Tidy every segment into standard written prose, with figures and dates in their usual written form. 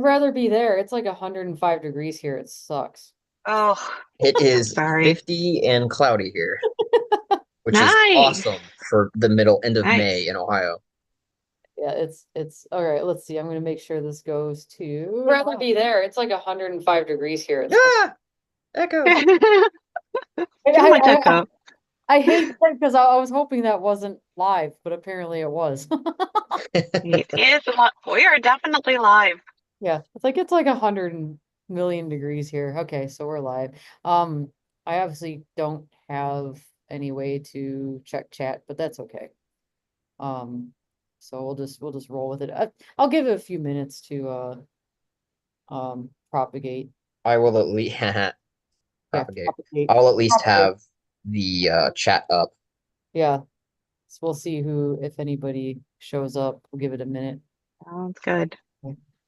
rather be there. It's like 105 degrees here. It sucks. Oh, It I'm is sorry. 50 and cloudy here, which is Nice. awesome for the middle end of May Nice. in Ohio. Yeah, it's all right. Let's see. I'm gonna make sure this goes to rather be there. It's like 105 degrees here. It's Ah, echo. Too much I, echo. I hate that because I was hoping that wasn't live, but apparently it was. It is a lot. We are definitely live. Yeah, it's like 100 million degrees here. Okay, so we're live. Um, I obviously don't have any way to check chat, but that's okay. Um, so we'll just roll with it. I'll give it a few minutes to propagate. I will at least Yeah, propagate. propagate. I'll at least Propagate. have the chat up. Yeah. So we'll see who, if anybody shows up. We'll give it a minute. Sounds good.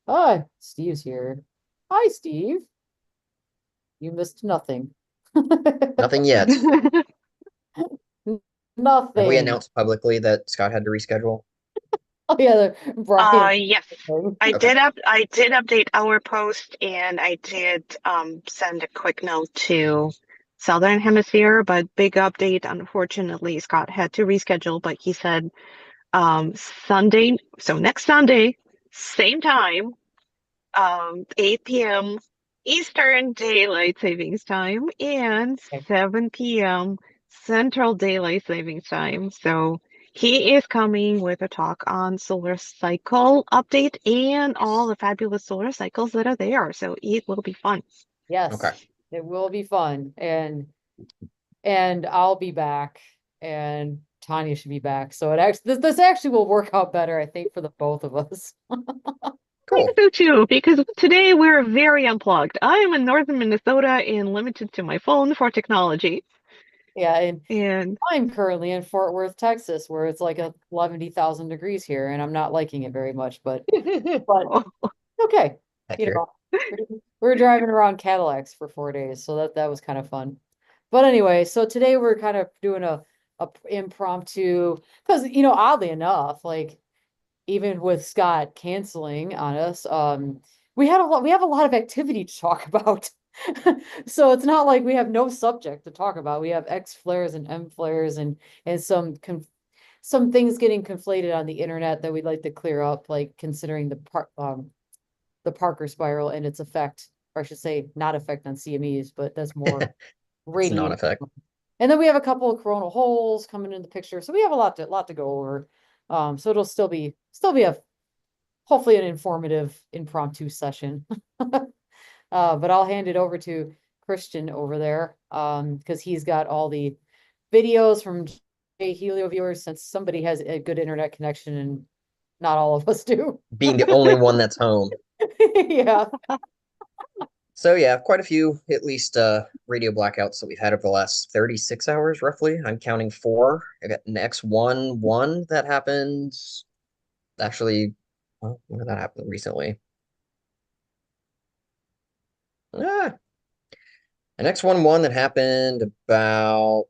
Hi, Steve's here. Hi, Steve. You missed nothing. Nothing yet. Have we Nothing. announced publicly that Scott had to reschedule? Oh yeah, the Brian Yes. thing. Okay. I did update our post and I did send a quick note to Southern Hemisphere, but big update. Unfortunately, Scott had to reschedule, but he said Sunday, so next Sunday, same time, 8 p.m. Eastern Daylight Savings Time and Okay. 7 p.m. Central Daylight Savings Time. So he is coming with a talk on solar cycle update and all the fabulous solar cycles that are there. So it will be fun. Yes, Okay. it will be fun. And I'll be back and Tanya should be back. So it actually this actually will work out better, I think, for the both of us. I think Cool. so too, because today we're very unplugged. I am in northern Minnesota and limited to my phone for technology. Yeah, and And I'm currently in Fort Worth, Texas, where it's like 11,000 degrees here, and I'm not liking it very much, but oh, okay. You Accurate. know, we're driving around Cadillacs for 4 days, so that was kind of fun. But anyway, so today we're kind of doing a impromptu because oddly enough, like even with Scott canceling on us, we have a lot of activity to talk about. So it's not like we have no subject to talk about. We have X flares and M flares and some things getting conflated on the internet that we'd like to clear up, like considering the Parker spiral and its effect, or I should say not effect on CMEs, but that's more It's radiation. non-effect. And then we have a couple of coronal holes coming in the picture. So we have a lot to go over. So it'll still be a hopefully an informative impromptu session. But I'll hand it over to Christian over there, because he's got all the videos from Helio viewers since somebody has a good internet connection and not all of us do. Being the only one that's home. Yeah. So yeah, quite a few, at least radio blackouts that we've had over the last 36 hours, roughly. I'm counting four. I got an X11 that happened actually, well, when did that happen recently? Ah, an X11 that happened about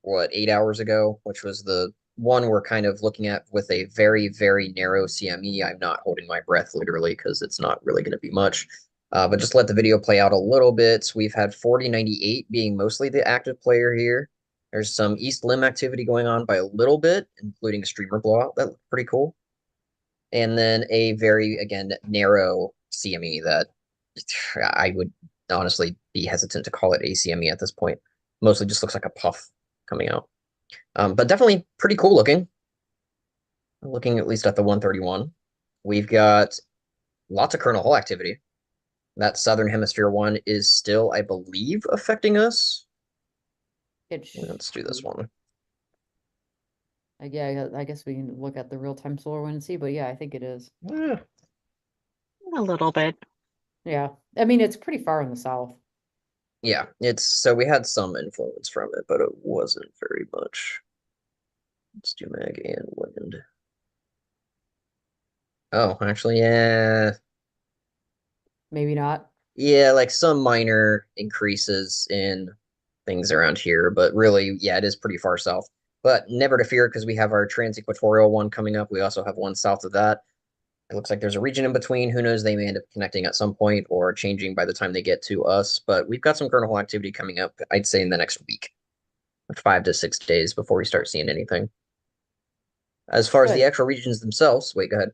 what, 8 hours ago, which was the one we're kind of looking at with a very, very narrow CME. I'm not holding my breath literally because it's not really going to be much. But just let the video play out a little bit. We've had 4098 being mostly the active player here. There's some East Limb activity going on by a little bit, including a streamer blowout. That looked pretty cool. And then a very, again, narrow CME that I would honestly be hesitant to call it a CME at this point. Mostly just looks like a puff coming out. But definitely pretty cool looking. Looking at least at the 131. We've got lots of kernel hole activity. That southern hemisphere one is still, I believe, affecting us. Let's do this one. Yeah, I guess we can look at the real-time solar one and see, but yeah, I think it is. Eh, a little bit. Yeah. I mean, it's pretty far in the south. yeah, it's so we had some influence from it, but it wasn't very much. Let's do mag and wind. Oh, actually, yeah. Maybe not. Yeah, like some minor increases in things around here, but really, yeah, it is pretty far south. But never to fear because we have our trans-equatorial one coming up. We also have one south of that. It looks like there's a region in between. Who knows? They may end up connecting at some point or changing by the time they get to us. But we've got some kernel hole activity coming up, I'd say, in the next week, 5 to 6 days before we start seeing anything. As far as Good. the actual regions themselves, wait, go ahead.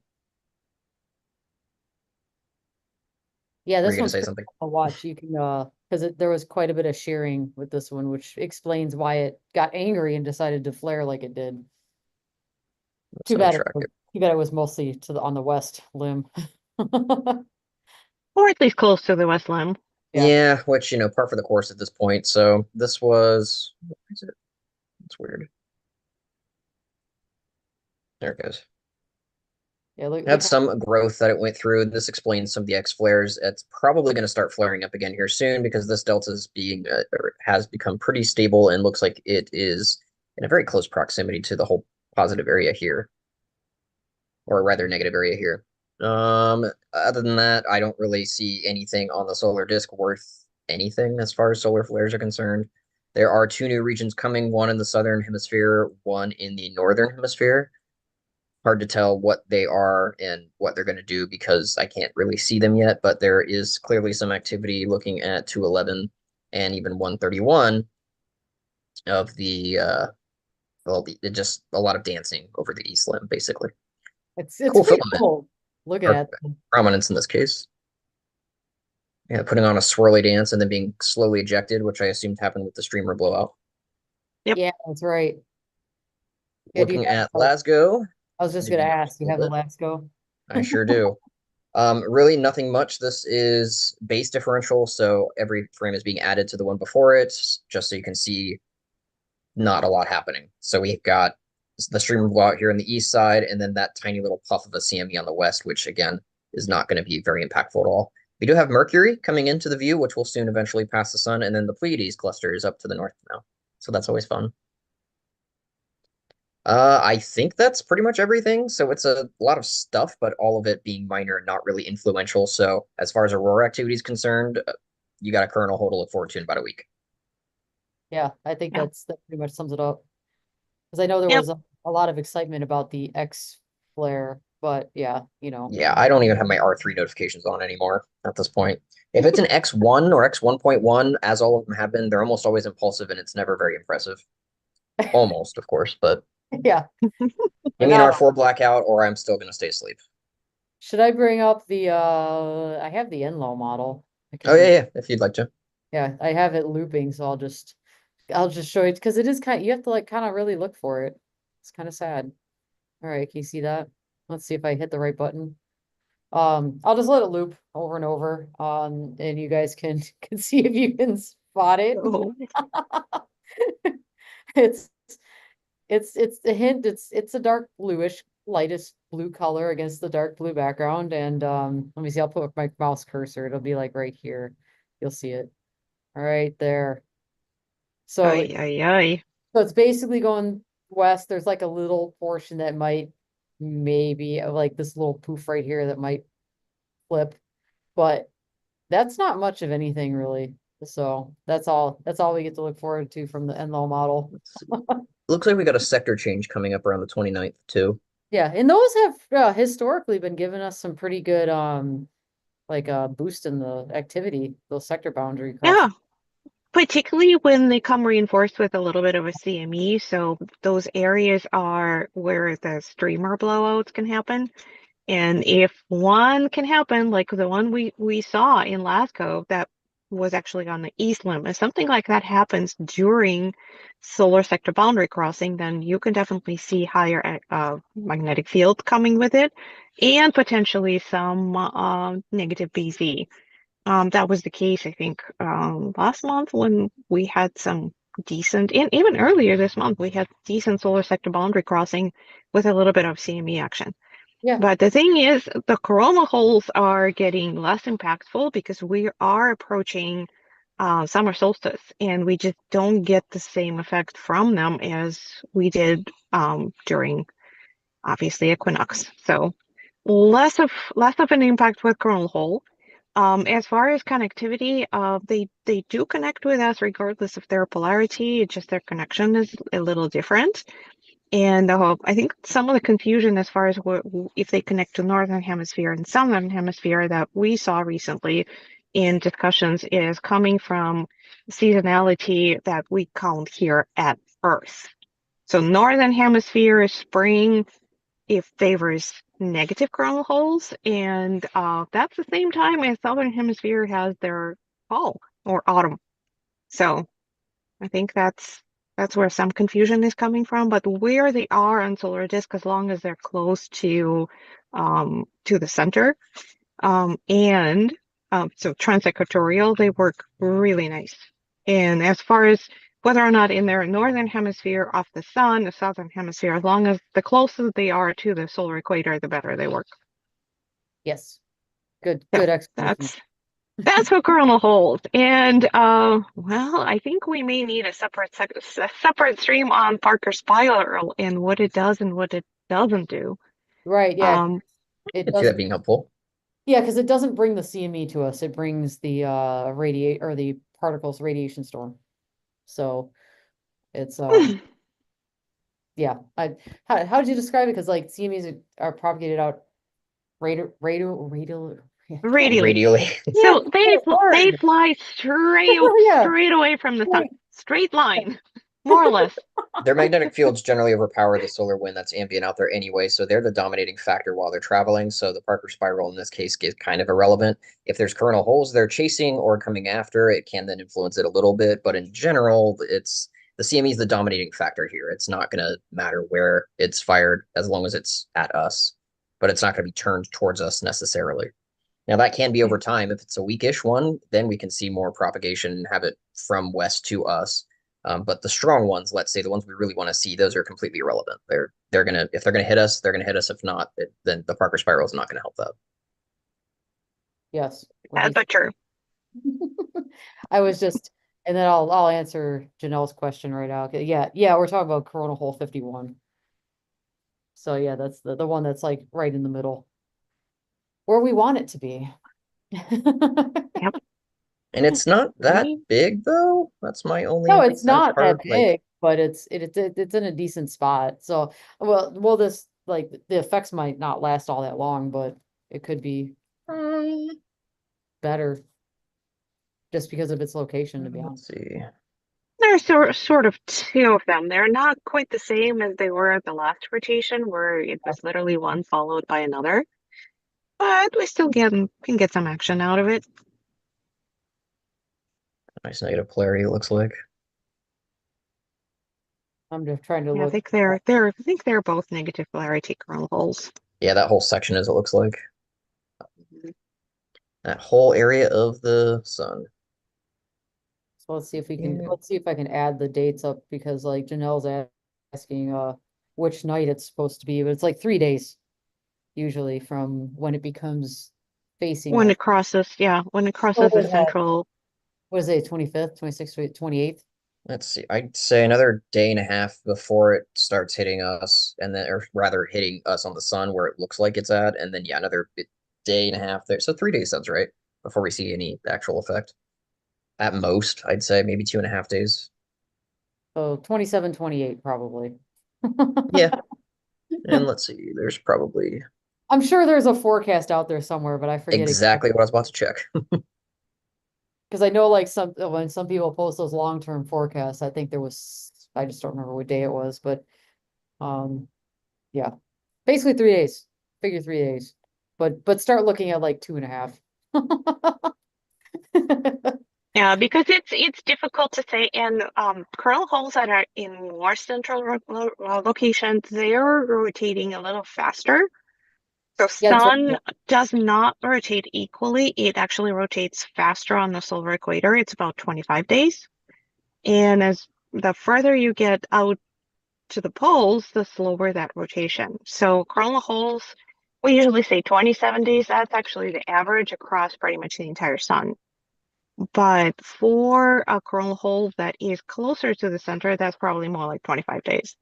Yeah, Were you this going to one's say pretty something? cool to watch. You can because there was quite a bit of shearing with this one, which explains why it got angry and decided to flare like it did. Let's Too bad it track was, it. too bad it was mostly on the west limb. Or at least close to the west limb. Yeah. Yeah, which, par for the course at this point. So this was, what is it? It's weird. There it goes. Yeah, look Had some growth that it went through. This explains some of the X flares. It's probably going to start flaring up again here soon because this delta is being or has become pretty stable and looks like it is in a very close proximity to the whole positive area here, or rather negative area here. Other than that, I don't really see anything on the solar disk worth anything as far as solar flares are concerned. There are two new regions coming, one in the southern hemisphere, one in the northern hemisphere. Hard to tell what they are and what they're going to do because I can't really see them yet, but there is clearly some activity looking at 211 and even 131 of just a lot of dancing over the east limb, basically. it's Cool pretty filament, cool looking or at them. prominence in this case. Yeah, putting on a swirly dance and then being slowly ejected, which I assumed happened with the streamer blowout. Yep. Yeah, that's right. Yeah, do you Looking have at Glasgow, I was just gonna digging up ask, just a you little have the bit. last go? I sure do. Really nothing much. This is base differential, so every frame is being added to the one before it, just so you can see not a lot happening. So we've got the streamer blowout here on the east side, and then that tiny little puff of a CME on the west, which again is not going to be very impactful at all. We do have Mercury coming into the view, which will soon eventually pass the sun, and then the Pleiades cluster is up to the north now. So that's always fun. I think that's pretty much everything. So it's a lot of stuff, but all of it being minor and not really influential. So as far as Aurora activity is concerned, you got a kernel hole to look forward to in about a week. Yeah, I think Yeah. that pretty much sums it up. Because I know there Yep. was a lot of excitement about the X flare, but yeah, Yeah, I don't even have my R3 notifications on anymore at this point. If it's an X1 or X1.1, as all of them have been, they're almost always impulsive and it's never very impressive. Almost, of course, but yeah, give but me an not. R4 blackout or I'm still going to stay asleep. Should I bring up I have the Enlow model. I Oh, can yeah, bring, yeah, if you'd like to. yeah, I have it looping, so I'll just show you because it is you have to like kind of really look for it. It's kind of sad. All right, can you see that? Let's see if I hit the right button. I'll just let it loop over and over. And you guys can can see if you can spot it. Oh, It's it's a hint. It's a dark bluish, lightest blue color against the dark blue background. And let me see. I'll put my mouse cursor. It'll be like right here. You'll see it. All right there. So ay, ay, ay. so it's basically going west. There's like a little portion that might maybe like this little poof right here that might flip, but that's not much of anything really. So that's all we get to look forward to from the Enlow model. Let's see. Looks like we got a sector change coming up around the 29th, too. Yeah, and those have historically been giving us some pretty good like boost in the activity, those sector boundary Yeah. crossing. Particularly when they come reinforced with a little bit of a CME. So those areas are where the streamer blowouts can happen. And if one can happen, like the one we saw in Lascaux, that was actually on the east limb, if something like that happens during solar sector boundary crossing, then you can definitely see higher magnetic field coming with it, and potentially some negative BZ. That was the case, I think, last month when we had some decent, and even earlier this month, we had decent solar sector boundary crossing with a little bit of CME action. Yeah, But the thing is, the corona holes are getting less impactful because we are approaching summer solstice, and we just don't get the same effect from them as we did during, obviously, equinox. So less of an impact with coronal hole. As far as connectivity, they do connect with us regardless of their polarity. It's just their connection is a little different. And I think some of the confusion as far as if they connect to Northern Hemisphere and Southern Hemisphere that we saw recently in discussions is coming from seasonality that we count here at Earth. So Northern Hemisphere is spring, it favors negative coronal holes, and that's the same time as Southern Hemisphere has their fall or autumn. So I think that's where some confusion is coming from. But where they are on solar disk, as long as they're close to the center, and so transequatorial, they work really nice. And as far as whether or not in their northern hemisphere off the sun, the southern hemisphere, as long as the closer they are to the solar equator, the better they work. Yes. Good, So good explanation. that's what coronal holds. And well, I think we may need a separate stream on Parker spiral and what it does and what it doesn't do. Right, yeah. I It could see that doesn't, being helpful. yeah, because it doesn't bring the CME to us. It brings the radiate or the particles radiation storm. So it's yeah. How did you describe it? Because like CMEs are propagated out radial yeah, I can't Radially. Radially. yeah, So they word. fly Yeah. straight away from the sun. Right. Straight line, more or less. Their magnetic fields generally overpower the solar wind that's ambient out there anyway, so they're the dominating factor while they're traveling. So the Parker spiral in this case is kind of irrelevant. If there's coronal holes they're chasing or coming after, it can then influence it a little bit. But in general, it's the CME is the dominating factor here. It's not going to matter where it's fired as long as it's at us, but it's not going to be turned towards us necessarily. Now that can be over time. If it's a weakish one, then we can see more propagation and have it from west to us. But the strong ones, let's say the ones we really want to see, those are completely irrelevant. They're gonna if they're gonna hit us, they're gonna hit us. If not, then the Parker spiral is not gonna help that. Yes. That's but true. I was just, and then I'll answer Janelle's question right now. Yeah, we're talking about coronal hole 51. So yeah, that's the one that's like right in the middle where we want it to be. Yep. And it's not that Right. big though. That's my No, only it's sad not that part. Like, big, but it's in a decent spot. So well this like the effects might not last all that long, but it could be better just because of its location, to be honest. let's see. There's sort of two of them. They're not quite the same as they were at the last rotation, where it was literally one followed by another. But we still can get some action out of it. Nice negative polarity, it looks like. I'm just trying to Yeah, I look. think they're both negative polarity coronal holes. Yeah, that whole section is, it looks like. That whole area of the sun. So let's see if we can, Yeah. let's see if I can add the dates up because like Janelle's asking which night it's supposed to be, but it's like 3 days usually from when it becomes facing When us. it crosses, yeah, when it crosses the Forward ahead. central. What is it, 25th, 26th, 28th? Let's see. I'd say another day and a half before it starts hitting us, and then, or rather, hitting us on the sun where it looks like it's at, and then yeah, another day and a half there. So 3 days sounds right before we see any actual effect. At most, I'd say maybe 2.5 days. So 27, 28 probably. Yeah, and let's see. There's probably I'm sure there's a forecast out there somewhere, but I forget exactly. exactly what I was about to check. Because I know like when some people post those long-term forecasts, I think there was, I just don't remember what day it was, but um yeah. Basically 3 days. Figure 3 days. But start looking at like 2.5. Yeah, because it's difficult to say. And coronal holes that are in more central locations, they're rotating a little faster. So Yeah, that's sun right. does not rotate equally. It actually rotates faster on the solar equator. It's about 25 days. And as the further you get out to the poles, the slower that rotation. So coronal holes, we usually say 27 days. That's actually the average across pretty much the entire sun. But for a coronal hole that is closer to the center, that's probably more like 25 days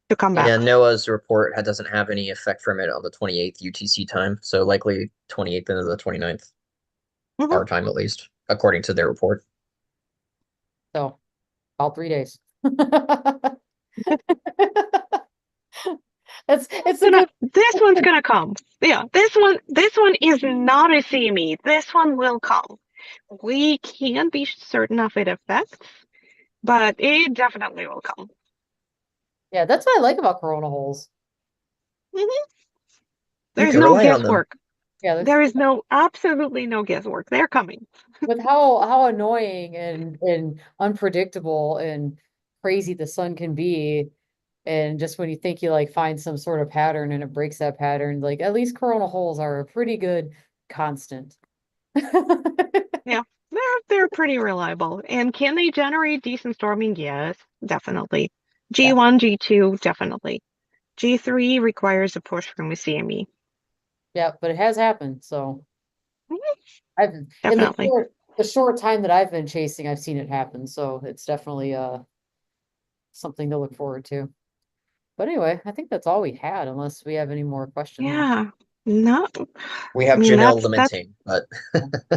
to come back. Yeah, NOAA's report doesn't have any effect from it on the 28th UTC time, so likely 28th into the 29th, our time at least, according to their report. So about 3 days. It's a good. This one's gonna come. Yeah, this one is not a CME. This one will come. We can't be certain of its effects, but it definitely will come. Yeah, that's what I like about Corona holes. Mhm. You There's can no rely on them. guesswork. Yeah, There is no absolutely no guesswork. They're coming. with how annoying and unpredictable and crazy the sun can be, and just when you think you like find some sort of pattern and it breaks that pattern, like at least Corona holes are a pretty good constant. Yeah, they're pretty reliable. And can they generate decent storming? Yes, definitely. Yeah, G1, G2, definitely. G3 requires a push from a CME. yeah, but it has happened. So Mhm. I've in Definitely. the short time that I've been chasing, I've seen it happen. So it's definitely something to look forward to. But anyway, I think that's all we had, unless we have any more questions. Yeah. No, We I have mean Janelle that's lamenting, but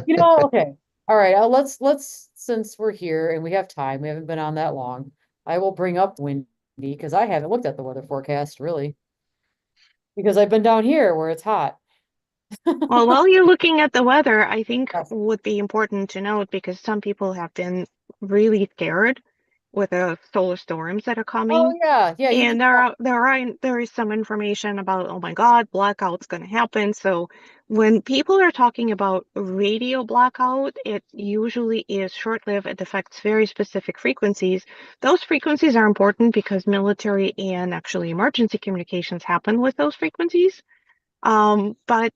Okay. All right, let's since we're here and we have time, we haven't been on that long. I will bring up windy because I haven't looked at the weather forecast really because I've been down here where it's hot. well, while you're looking at the weather, I think Yes. would be important to note because some people have been really scared with the solar storms that are Oh coming. yeah, yeah, you did. And there is some information about, oh my God, blackout's going to happen. So when people are talking about radio blackout, it usually is short-lived. It affects very specific frequencies. Those frequencies are important because military and actually emergency communications happen with those frequencies. But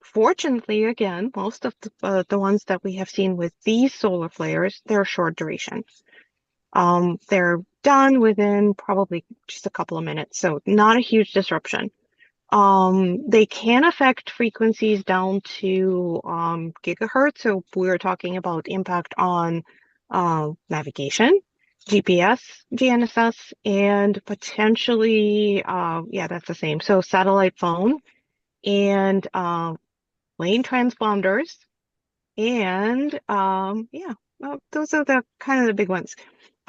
fortunately, again, most of the ones that we have seen with these solar flares, they're short duration. They're done within probably just a couple of minutes, so not a huge disruption. They can affect frequencies down to gigahertz, so we're talking about impact on navigation, GPS, GNSS, and potentially, yeah, that's the same. So satellite phone and lane transponders, and yeah, well, those are the kind of the big ones.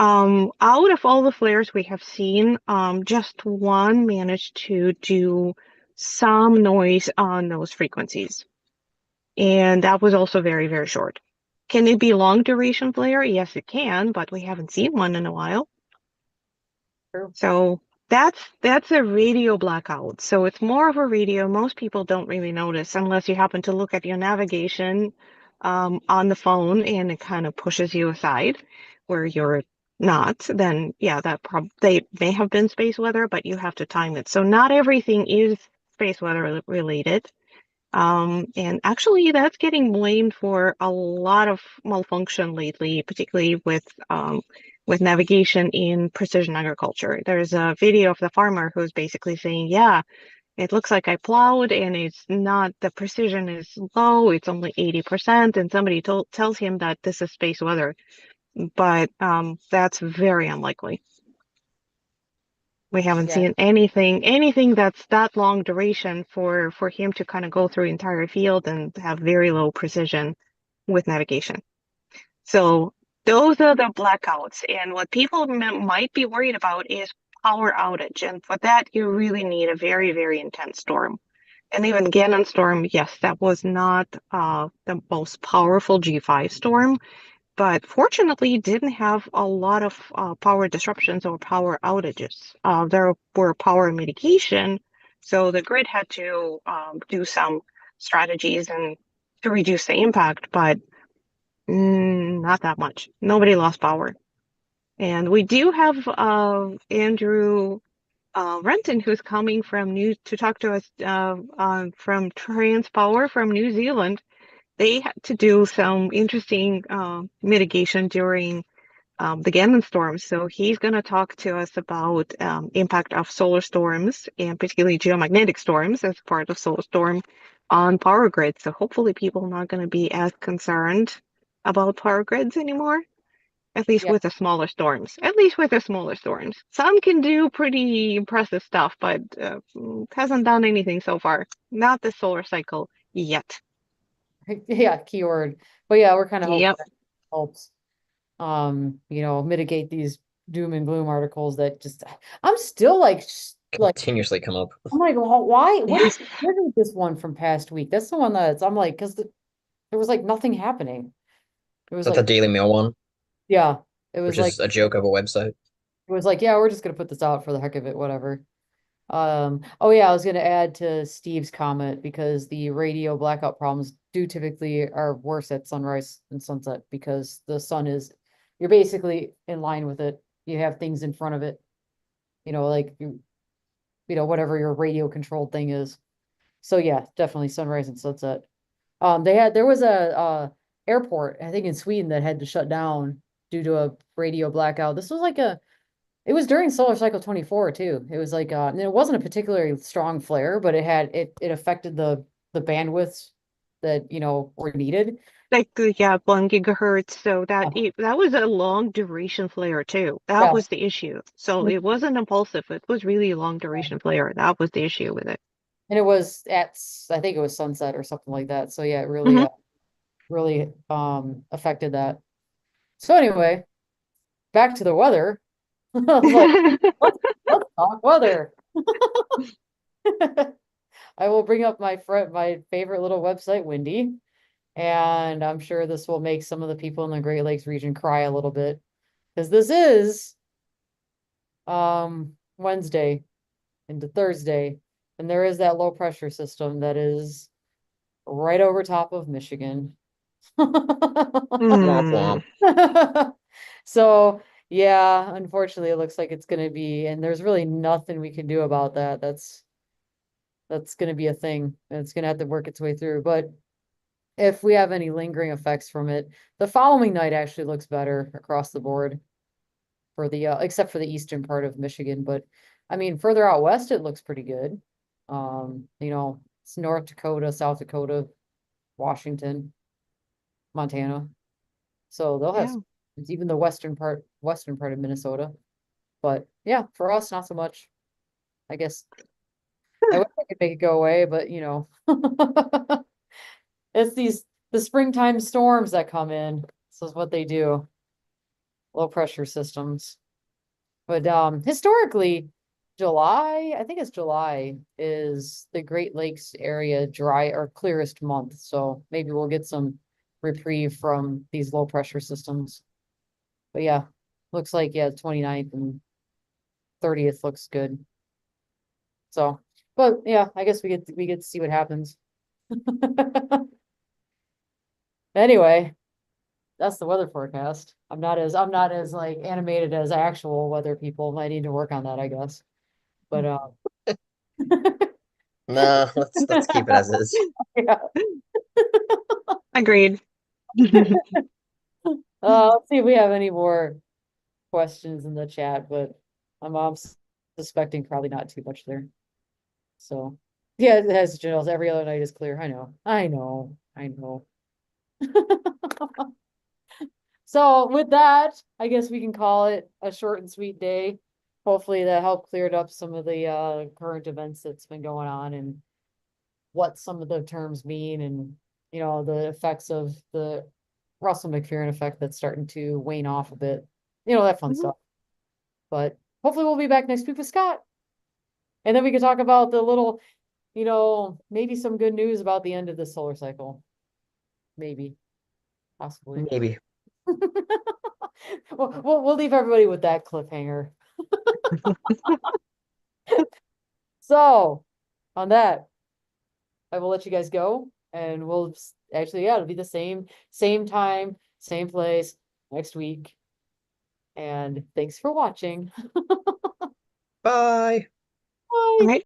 Out of all the flares we have seen, just one managed to do some noise on those frequencies. And that was also very, very short. Can it be long duration flare? Yes, it can, but we haven't seen one in a while. True. So that's a radio blackout. So it's more of a radio. Most people don't really notice unless you happen to look at your navigation on the phone and it kind of pushes you aside where you're not. Then yeah, they may have been space weather, but you have to time it. So not everything is space weather related. And actually, that's getting blamed for a lot of malfunction lately, particularly with navigation in precision agriculture. There's a video of the farmer who's basically saying, "Yeah, it looks like I plowed, and it's not. The precision is low. It's only 80%." And somebody tells him that this is space weather, but that's very unlikely. We haven't Yeah. seen anything that's that long duration for him to kind of go through entire field and have very low precision with navigation. So those are the blackouts. And what people might be worried about is power outage. And for that, you really need a very, very intense storm. And even Gannon storm, yes, that was not the most powerful G5 storm, but fortunately didn't have a lot of power disruptions or power outages. There were power mitigation, so the grid had to do some strategies and to reduce the impact, but not that much. Nobody lost power. And we do have Andrew Renton, who's coming from New to talk to us from Transpower from New Zealand. They had to do some interesting mitigation during the Gannon storms. So he's going to talk to us about impact of solar storms and particularly geomagnetic storms as part of solar storm on power grids. So hopefully people are not going to be as concerned about power grids anymore, at least Yeah. with the smaller storms. At least with the smaller storms. Some can do pretty impressive stuff, but hasn't done anything so far. Not the solar cycle yet. Yeah, keyword. But yeah, we're kind of hoping Yep. that helps mitigate these doom and gloom articles that just I'm still like like, continuously come up. I'm like, "Well, why? What is Yes. what is this one from past week? That's the one that's I'm like, because there was like nothing happening. It Is was that the like, Daily Mail one, yeah, it was which like is a joke of a website? yeah, we're just gonna put this out for the heck of it, whatever. Oh yeah, I was gonna add to Steve's comment because the radio blackout problems do typically are worse at sunrise and sunset because the sun is, you're basically in line with it. You have things in front of it, like whatever your radio controlled thing is. So yeah, definitely sunrise and sunset. There was a airport, I think in Sweden, that had to shut down due to a radio blackout. This was it was during solar cycle 24 too. It was like and it wasn't a particularly strong flare, but it affected the bandwidths that, were needed. Like yeah, 1 gigahertz. So Yeah. that was a long duration flare too. That Yeah. was the issue. So it wasn't impulsive. It was really a long duration flare. That was the issue with it. And it was I think it was sunset or something like that. So yeah, it really Hmm. really affected that. So anyway, back to the weather. I was like, let's talk weather. I will bring up my favorite little website, Windy, and I'm sure this will make some of the people in the Great Lakes region cry a little bit because this is Wednesday into Thursday, and there is that low pressure system that is right over top of Michigan. Womp Mm. womp. So yeah, unfortunately, it looks like it's gonna be, and there's really nothing we can do about that. That's gonna be a thing, and it's gonna have to work its way through. But if we have any lingering effects from it, the following night actually looks better across the board for the except for the eastern part of Michigan. But I mean, further out west, it looks pretty good. It's North Dakota, South Dakota, Washington, Montana. So they'll have Yeah. it's even the western part of Minnesota. But yeah, for us, not so much. I guess I wish I could make it go away, but it's the springtime storms that come in. This is what they do. Low pressure systems. But historically, July, I think it's July, is the Great Lakes area dry or clearest month. So maybe we'll get some reprieve from these low pressure systems. But yeah, looks like yeah, 29th and 30th looks good. So, but yeah, I guess we get to see what happens. Anyway, that's the weather forecast. I'm not as like animated as actual weather people. Might need to work on that, I guess. But Nah, let's keep it as is. yeah. Agreed. Let's see if we have any more questions in the chat, but I'm suspecting probably not too much there. So yeah, it has generals. Every other night is clear. I know. I know. I know. So with that, I guess we can call it a short and sweet day. Hopefully that helped cleared up some of the current events that's been going on and what some of the terms mean and the effects of the Russell McPherson effect that's starting to wane off a bit. That fun Mhm. stuff. But hopefully we'll be back next week with Scott. And then we can talk about the little, maybe some good news about the end of the solar cycle. Maybe, possibly. Maybe. We'll leave everybody with that cliffhanger. So, on that, I will let you guys go, and actually, yeah, it'll be the same time, same place next week. And thanks for watching. Bye. Bye. All right.